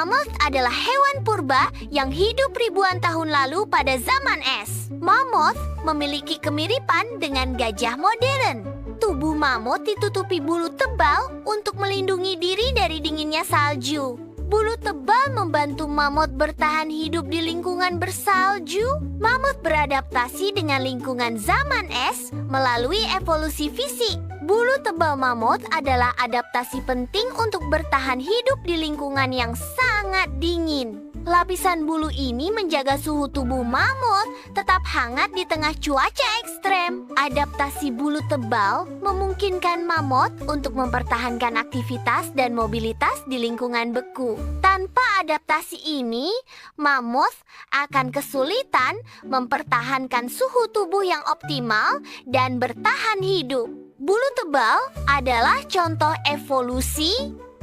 Mammoth adalah hewan purba yang hidup ribuan tahun lalu pada zaman es. Mammoth memiliki kemiripan dengan gajah modern. Tubuh mammoth ditutupi bulu tebal untuk melindungi diri dari dinginnya salju. Bulu tebal membantu mammoth bertahan hidup di lingkungan bersalju. Mammoth beradaptasi dengan lingkungan zaman es melalui evolusi fisik. Bulu tebal mammoth adalah adaptasi penting untuk bertahan hidup di lingkungan yang sangat dingin. Lapisan bulu ini menjaga suhu tubuh mammoth tetap hangat di tengah cuaca ekstrem. Adaptasi bulu tebal memungkinkan mammoth untuk mempertahankan aktivitas dan mobilitas di lingkungan beku. Tanpa adaptasi ini, mammoth akan kesulitan mempertahankan suhu tubuh yang optimal dan bertahan hidup. Bulu tebal adalah contoh evolusi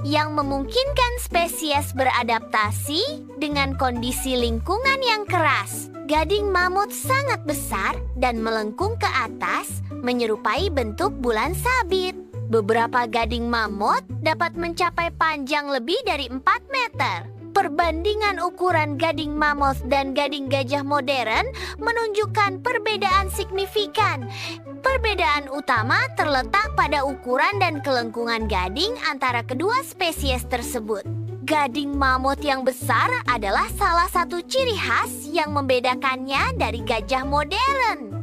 yang memungkinkan spesies beradaptasi dengan kondisi lingkungan yang keras. Gading mammoth sangat besar dan melengkung ke atas, menyerupai bentuk bulan sabit. Beberapa gading mammoth dapat mencapai panjang lebih dari 4 meter. Perbandingan ukuran gading mammoth dan gading gajah modern menunjukkan perbedaan signifikan. Perbedaan utama terletak pada ukuran dan kelengkungan gading antara kedua spesies tersebut. Gading mammoth yang besar adalah salah satu ciri khas yang membedakannya dari gajah modern.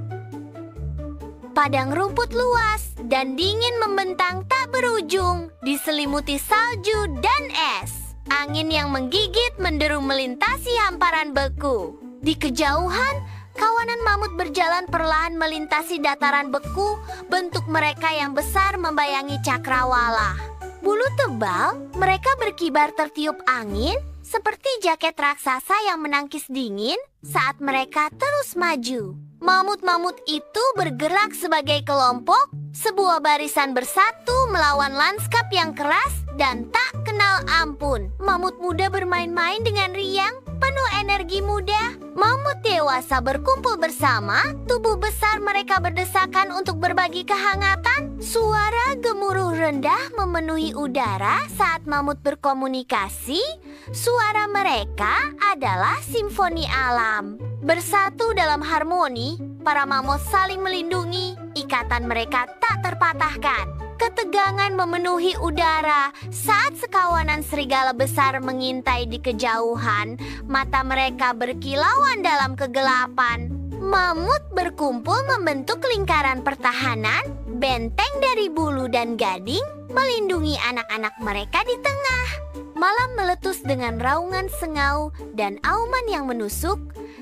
Padang rumput luas dan dingin membentang tak berujung, diselimuti salju dan es. Angin yang menggigit menderu melintasi hamparan beku. Di kejauhan, kawanan mamut berjalan perlahan melintasi dataran beku. Bentuk mereka yang besar membayangi cakrawala. Bulu tebal, mereka berkibar tertiup angin seperti jaket raksasa yang menangkis dingin saat mereka terus maju. Mamut-mamut itu bergerak sebagai kelompok, sebuah barisan bersatu melawan lanskap yang keras dan tak kenal ampun. Mamut muda bermain-main dengan riang, penuh energi muda. Mamut dewasa berkumpul bersama, tubuh besar mereka berdesakan untuk berbagi kehangatan. Suara gemuruh rendah memenuhi udara saat mamut berkomunikasi. Suara mereka adalah simfoni alam. Bersatu dalam harmoni, para mamut saling melindungi. Ikatan mereka tak terpatahkan. Ketegangan memenuhi udara saat sekawanan serigala besar mengintai di kejauhan. Mata mereka berkilauan dalam kegelapan. Mamut berkumpul membentuk lingkaran pertahanan, benteng dari bulu dan gading, melindungi anak-anak mereka di tengah. Malam meletus dengan raungan sengau dan auman yang menusuk,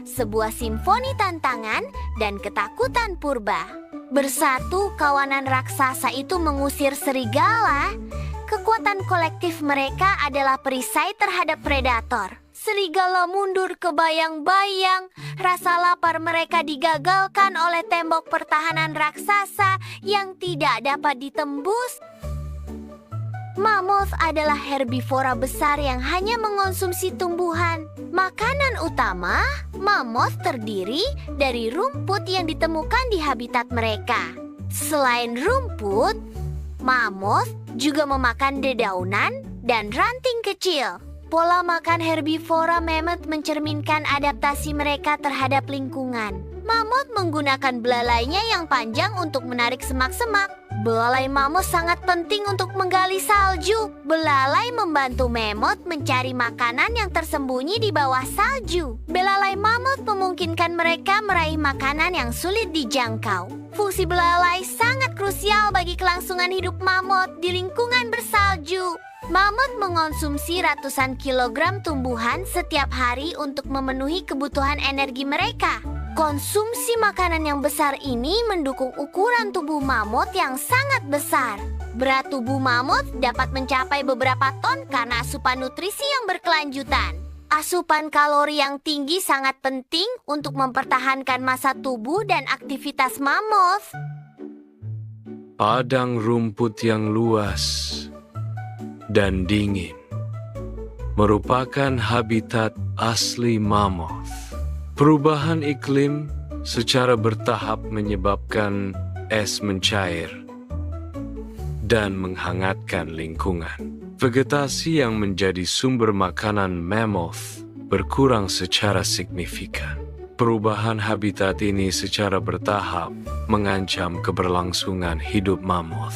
sebuah simfoni tantangan dan ketakutan purba. Bersatu, kawanan raksasa itu mengusir serigala. Kekuatan kolektif mereka adalah perisai terhadap predator. Serigala mundur kebayang-bayang. Rasa lapar mereka digagalkan oleh tembok pertahanan raksasa yang tidak dapat ditembus. Mammoth adalah herbivora besar yang hanya mengonsumsi tumbuhan. Makanan utama, mammoth terdiri dari rumput yang ditemukan di habitat mereka. Selain rumput, mammoth juga memakan dedaunan dan ranting kecil. Pola makan herbivora mammoth mencerminkan adaptasi mereka terhadap lingkungan. Mammoth menggunakan belalainya yang panjang untuk menarik semak-semak. Belalai mammoth sangat penting untuk menggali salju. Belalai membantu mammoth mencari makanan yang tersembunyi di bawah salju. Belalai mammoth memungkinkan mereka meraih makanan yang sulit dijangkau. Fungsi belalai sangat krusial bagi kelangsungan hidup mammoth di lingkungan bersalju. Mammoth mengonsumsi ratusan kilogram tumbuhan setiap hari untuk memenuhi kebutuhan energi mereka. Konsumsi makanan yang besar ini mendukung ukuran tubuh mammoth yang sangat besar. Berat tubuh mammoth dapat mencapai beberapa ton karena asupan nutrisi yang berkelanjutan. Asupan kalori yang tinggi sangat penting untuk mempertahankan massa tubuh dan aktivitas mammoth. Padang rumput yang luas dan dingin merupakan habitat asli mammoth. Perubahan iklim secara bertahap menyebabkan es mencair dan menghangatkan lingkungan. Vegetasi yang menjadi sumber makanan mammoth berkurang secara signifikan. Perubahan habitat ini secara bertahap mengancam keberlangsungan hidup mammoth.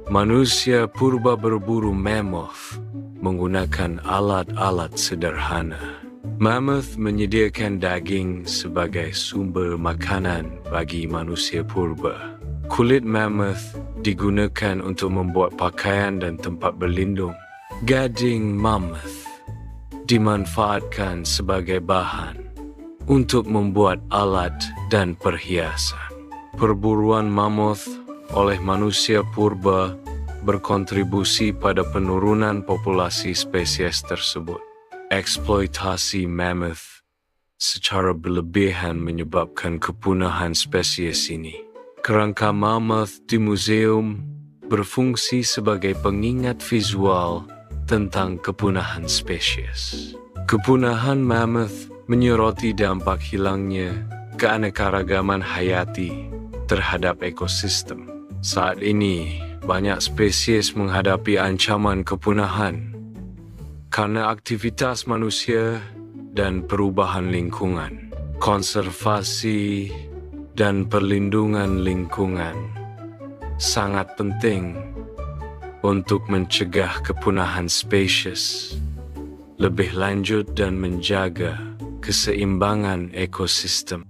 Manusia purba berburu mammoth menggunakan alat-alat sederhana. Mammoth menyediakan daging sebagai sumber makanan bagi manusia purba. Kulit mammoth digunakan untuk membuat pakaian dan tempat berlindung. Gading mammoth dimanfaatkan sebagai bahan untuk membuat alat dan perhiasan. Perburuan mammoth oleh manusia purba berkontribusi pada penurunan populasi spesies tersebut. Eksploitasi mammoth secara berlebihan menyebabkan kepunahan spesies ini. Kerangka mammoth di museum berfungsi sebagai pengingat visual tentang kepunahan spesies. Kepunahan mammoth menyoroti dampak hilangnya keanekaragaman hayati terhadap ekosistem. Saat ini, banyak spesies menghadapi ancaman kepunahan karena aktivitas manusia dan perubahan lingkungan. Konservasi dan perlindungan lingkungan sangat penting untuk mencegah kepunahan spesies lebih lanjut dan menjaga keseimbangan ekosistem.